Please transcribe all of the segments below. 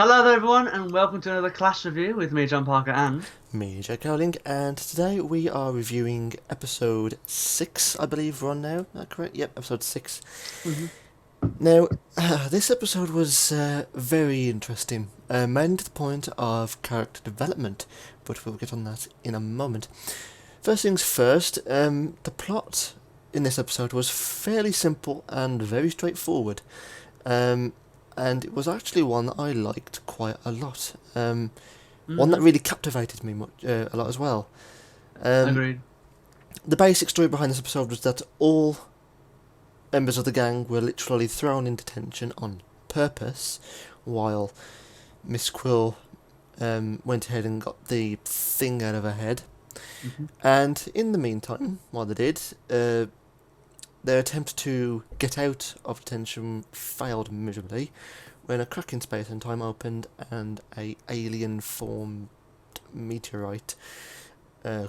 Hello there, everyone, and welcome to another Clash review with me, John Parker, and Me, Joe Cowling, and today we are reviewing episode 6, I believe we're on now. Is that correct? Yep, episode 6. Mhm. Now, this episode was very interesting, mainly to the point of character development, but we'll get on that in a moment. First things first, the plot in this episode was fairly simple and very straightforward, and it was actually one that I liked quite a lot. One that really captivated me a lot as well. Agreed. The basic story behind this episode was that all members of the gang were literally thrown into detention on purpose, while Miss Quill went ahead and got the thing out of her head. Mhm. And in the meantime, while they did, their attempt to get out of detention failed miserably when a crack in space and time opened and a alien-formed meteorite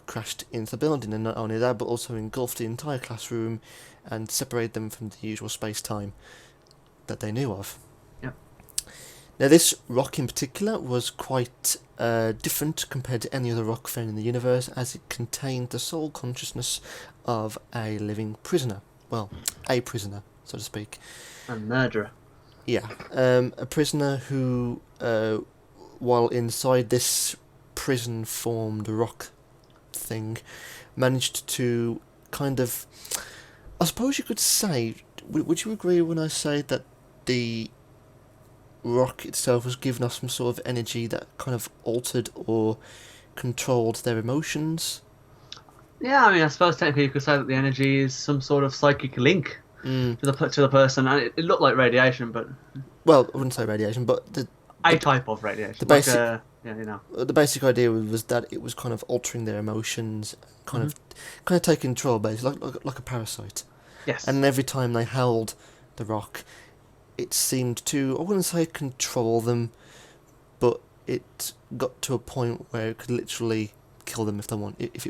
crashed into the building, and not only that, but also engulfed the entire classroom and separated them from the usual space-time that they knew of. Yep. Now, this rock in particular was quite different compared to any other rock found in the universe, as it contained the sole consciousness of a living prisoner. Well, a prisoner, so to speak. A murderer. Yeah, a prisoner who, while inside this prison-formed rock thing, managed to kind of... I suppose you could say... Would you agree when I say that the rock itself was giving off some sort of energy that kind of altered or controlled their emotions? Yeah, I mean, I suppose technically you could say that the energy is some sort of psychic link to the person, and it looked like radiation, but Well, I wouldn't say radiation, but the a type of radiation. the basic- yeah, you know. the basic idea was that it was kind of altering their emotions, kind of taking control, basically, like a parasite. Yes. And every time they held the rock, it seemed to, I wouldn't say control them, but it got to a point where it could literally kill them if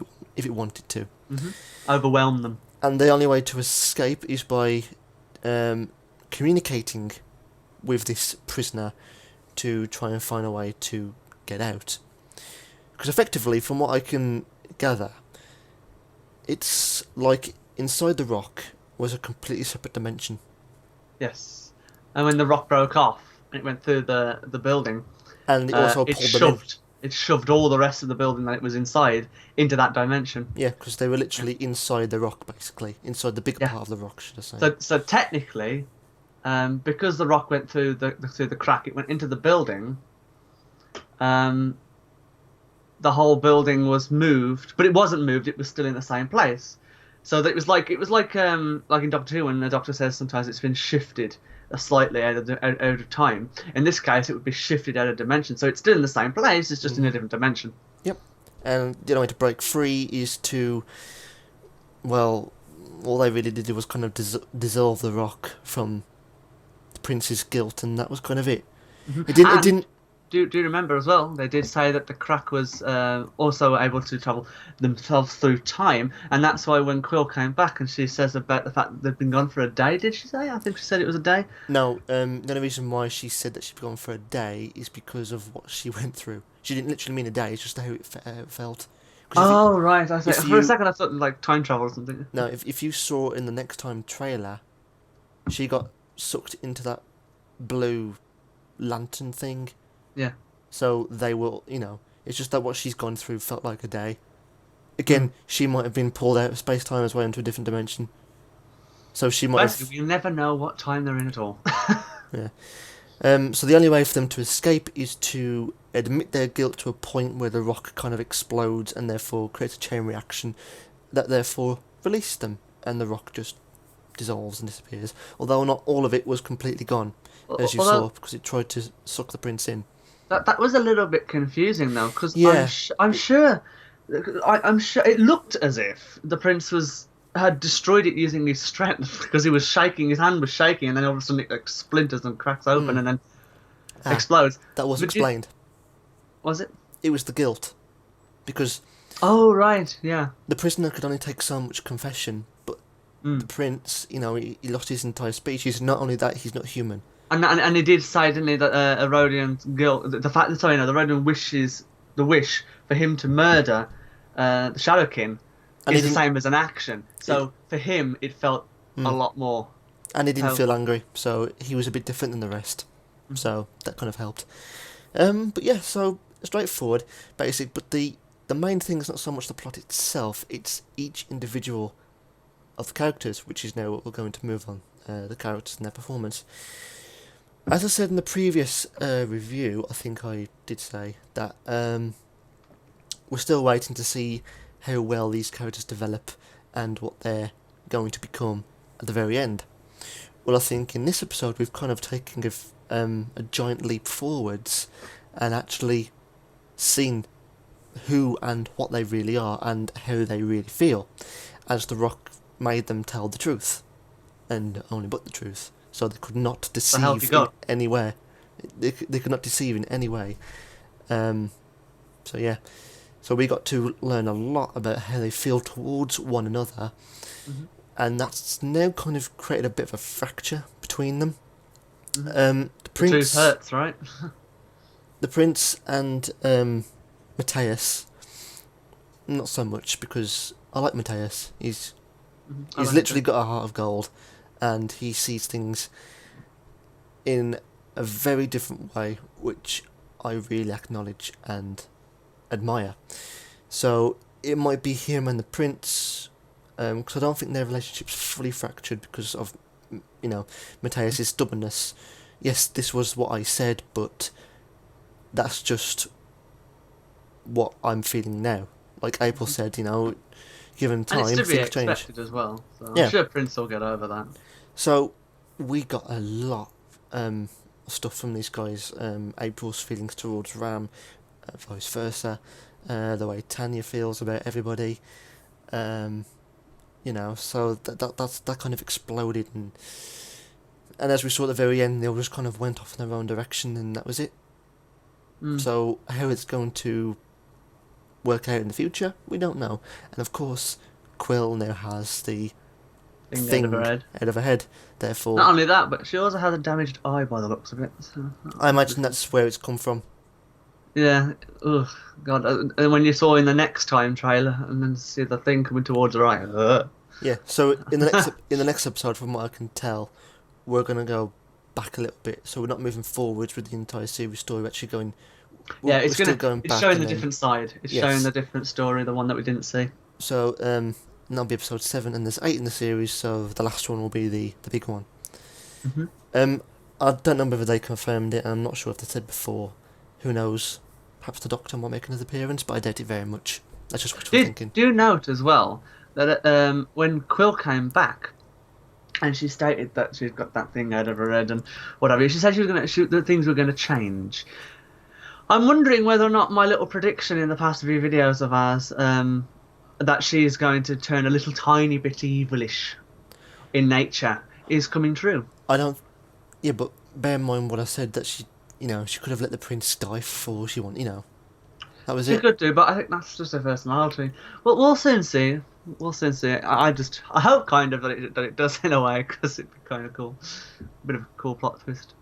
it wanted to. Overwhelm them. And the only way to escape is by communicating with this prisoner to try and find a way to get out. Because effectively, from what I can gather, it's like inside the rock was a completely separate dimension. Yes. And when the rock broke off and it went through the building, And it also it pulled them in. shoved all the rest of the building that it was inside into that dimension. Yeah, because they were literally inside the rock, basically. Inside the bigger part of the rock, should I say. So technically, because the rock went through the crack, it went into the building. The whole building was moved, but it wasn't moved. It was still in the same place. So that it was like in Doctor Who when the Doctor says sometimes it's been shifted slightly out of time. In this case, it would be shifted out of dimension. So it's still in the same place. It's just in a different dimension. Yep. And the only way to break free is to, well, all they really did was kind of dissolve the rock from the prince's guilt, and that was kind of it. It didn't. Do you remember as well? They did say that the crack was also able to travel themselves through time, and that's why when Quill came back and she says about the fact that they've been gone for a day, did she say? I think she said it was a day. No, the only reason why she said that she'd gone for a day is because of what she went through. She didn't literally mean a day; it's just how it felt. Oh, right. I see. For a you- second, I thought like time travel or something. No, if you saw in the Next Time trailer, she got sucked into that blue lantern thing. Yeah. So they will, it's just that what she's gone through felt like a day. Again, she might have been pulled out of space-time as well into a different dimension. So she might Basically, we never know what time they're in at all. Yeah. So the only way for them to escape is to admit their guilt to a point where the rock kind of explodes and therefore creates a chain reaction that therefore releases them, and the rock just dissolves and disappears. Although not all of it was completely gone, as you saw, because it tried to suck the prince in. That was a little bit confusing though, because Yeah. I'm sure it looked as if the prince had destroyed it using his strength because he was shaking, his hand was shaking, and then all of a sudden it like splinters and cracks open and then explodes. That was But explained. Was it? It was the guilt, because Oh right, yeah. the prisoner could only take so much confession, but the prince, he lost his entire species. Not only that, he's not human. And he did say, didn't he, that Rodian's guilt, the fact that sorry, no, the Rodian wishes the wish for him to murder the Shadowkin And he is the didn't. same as an action. It, So for him, it felt a lot more and he didn't feel powerful. angry, so he was a bit different than the rest. Mhm. So that kind of helped. But yeah, so straightforward, basic. But the main thing is not so much the plot itself; it's each individual of the characters, which is now what we're going to move on. The characters and their performance. As I said in the previous review, I think I did say that we're still waiting to see how well these characters develop and what they're going to become at the very end. Well, I think in this episode we've kind of taken a giant leap forwards and actually seen who and what they really are and how they really feel, as The Rock made them tell the truth, and only but the truth, so they could not So help you deceive in God. any way. They could not deceive in any way. So yeah, so we got to learn a lot about how they feel towards one another, Mhm. and that's now kind of created a bit of a fracture between them. Mhm. The The truth prince, hurts, right? the prince, and Matthias. Not so much, because I like Matthias. He's I like literally it. got a heart of gold, and he sees things in a very different way, which I really acknowledge and admire. So it might be him and the prince, because I don't think their relationship's fully fractured because of, Matthias' stubbornness. Yes, this was what I said, but that's just what I'm feeling now. Like April said, given And it's time, to be things change. expected as well. So I'm Yeah. sure Prince will get over that. So we got a lot of stuff from these guys. April's feelings towards Ram, vice versa. The way Tanya feels about everybody. So that kind of exploded, and as we saw at the very end, they all just kind of went off in their own direction, and that was it. Mm. So how it's going to work out in the future, we don't know. And of course, Quill now has the Thing out of her head. out of her head. Therefore, Not only that, but she also has a damaged eye by the looks of it. So I imagine that's where it's come from. yeah. Ugh, God. And when you saw in the next time trailer, and then see the thing coming towards her eye. Yeah. So in the next episode, from what I can tell, we're gonna go back a little bit. So we're not moving forwards with the entire series story. We're actually going. Yeah, We're still going it's back. showing and the then, different side. It's yes. showing the different story, the one that we didn't see. So that'll be episode 7, and there's 8 in the series. So the last one will be the big one. Mm-hmm. I don't know whether they confirmed it, and I'm not sure if they said before. Who knows? Perhaps the Doctor might make another appearance, but I doubt it very much. That's just what we're thinking. Do note as well that when Quill came back, and she stated that she'd got that thing out of her head and whatever, she said she was going to shoot the things were going to change. I'm wondering whether or not my little prediction in the past few videos of ours, that she's going to turn a little tiny bit evilish in nature, is coming true. I don't. Yeah, but bear in mind what I said, that she could have let the prince die before she wanted. That was She it. could do, but I think that's just her personality. Well, we'll soon see. We'll soon see. I hope kind of that it does in a way, because it'd be kind of cool. Bit of a cool plot twist.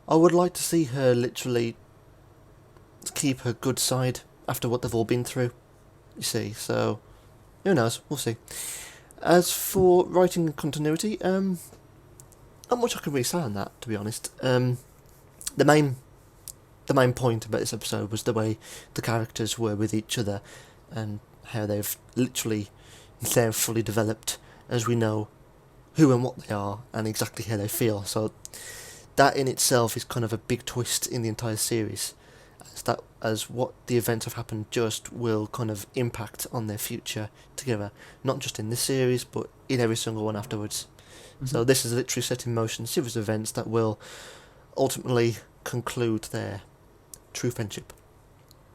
I would like to see her literally keep her good side after what they've all been through. You see, so who knows? We'll see. As for writing and continuity, not much I can really say on that, to be honest. The main point about this episode was the way the characters were with each other, and how they've literally now fully developed as we know who and what they are and exactly how they feel. So that in itself is kind of a big twist in the entire series, as what the events have happened just will kind of impact on their future together, not just in this series but in every single one afterwards. Mm-hmm. So this is literally set in motion a series of events that will ultimately conclude their true friendship.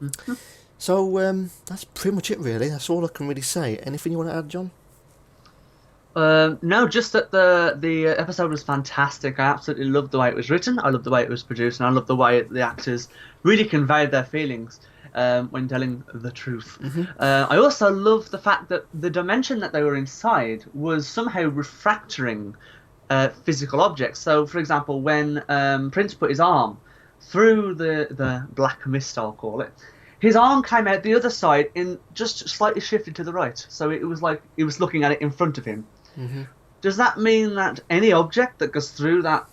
Mm-hmm. So that's pretty much it, really. That's all I can really say. Anything you want to add, John? No, just that the episode was fantastic. I absolutely loved the way it was written. I loved the way it was produced, and I loved the way the actors really conveyed their feelings when telling the truth. Mm-hmm. I also loved the fact that the dimension that they were inside was somehow refractoring physical objects. So, for example, when Prince put his arm through the black mist, I'll call it, his arm came out the other side in just slightly shifted to the right. So it was like he was looking at it in front of him. Mm-hmm. Does that mean that any object that goes through that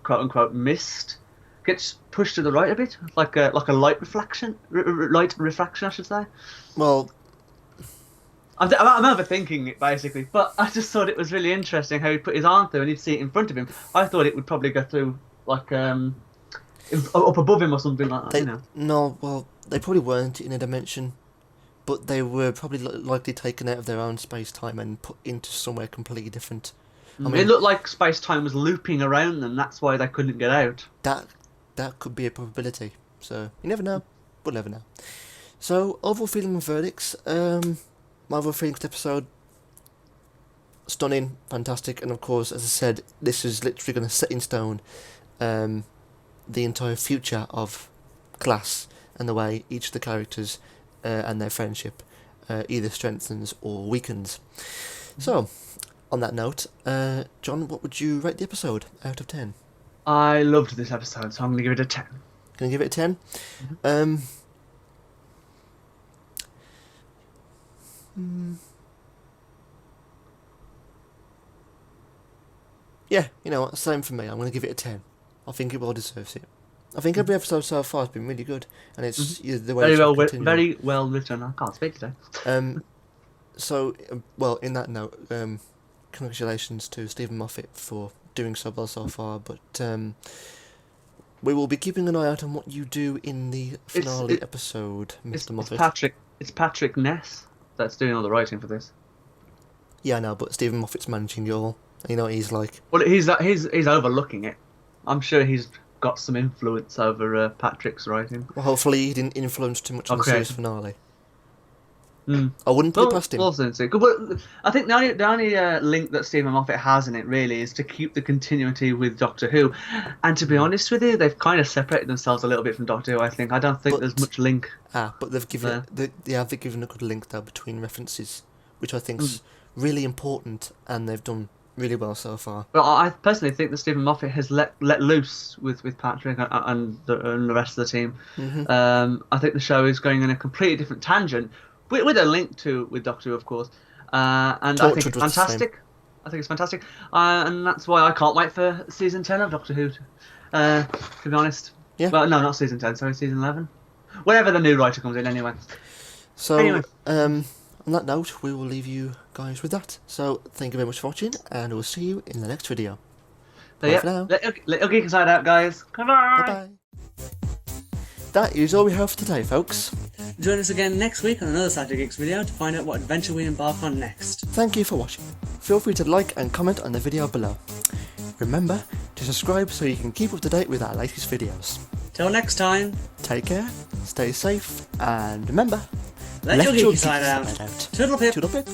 quote unquote mist gets pushed to the right a bit, like a light reflection, light refraction, I should say? Well, I'm overthinking it basically, but I just thought it was really interesting how he put his arm through and he'd see it in front of him. I thought it would probably go through like up above him or something like that. You know? No, well, they probably weren't in a dimension, but they were probably likely taken out of their own space-time and put into somewhere completely different. I mean, it looked like space-time was looping around them. That's why they couldn't get out. That could be a probability. So you never know. We'll never know. So overall feeling and verdicts. My overall feeling for the episode: stunning, fantastic, and of course, as I said, this is literally going to set in stone the entire future of class and the way each of the characters and their friendship either strengthens or weakens. So, on that note, John, what would you rate the episode out of 10? I loved this episode, so I'm going to give it a 10. Going to give it a 10? Yeah, you know what, same for me. I'm going to give it a 10. I think it well deserves it. I think every episode so far has been really good, and it's the way very well written. I can't speak today. So, well, in that note, congratulations to Stephen Moffat for doing so well so far, but we will be keeping an eye out on what you do in the finale episode, Mr. Moffat. It's Patrick Ness that's doing all the writing for this. Yeah, I know, but Stephen Moffat's managing it all. You know what he's like. Well, he's overlooking it. I'm sure he's got some influence over Patrick's writing. Well, hopefully he didn't influence too much on the series finale. Mm. I wouldn't put it past him. I think the only link that Stephen Moffat has in it really is to keep the continuity with Doctor Who, and to be honest with you, they've kind of separated themselves a little bit from Doctor Who. I think I don't think there's much link. But they've given they've given a good link though between references, which I think is really important, and they've done really well so far. Well, I personally think that Stephen Moffat has let loose with Patrick and the rest of the team. Mm-hmm. I think the show is going in a completely different tangent, with a link with Doctor Who, of course. And I think it's fantastic. And that's why I can't wait for season 10 of Doctor Who. To be honest. Yeah. Well, no, not season 10. Sorry, season 11. Whenever the new writer comes in, anyway. So, anyway. On that note, we will leave you guys with that. So, thank you very much for watching, and we'll see you in the next video. Bye for now. Little Geek Inside out, guys. Bye-bye. Bye-bye. That is all we have for today, folks. Join us again next week on another Saturday Geeks video to find out what adventure we embark on next. Thank you for watching. Feel free to like and comment on the video below. Remember to subscribe so you can keep up to date with our latest videos. Till next time. Take care, stay safe, and remember, let your geeky side out. Toodle pip. Toodle pip.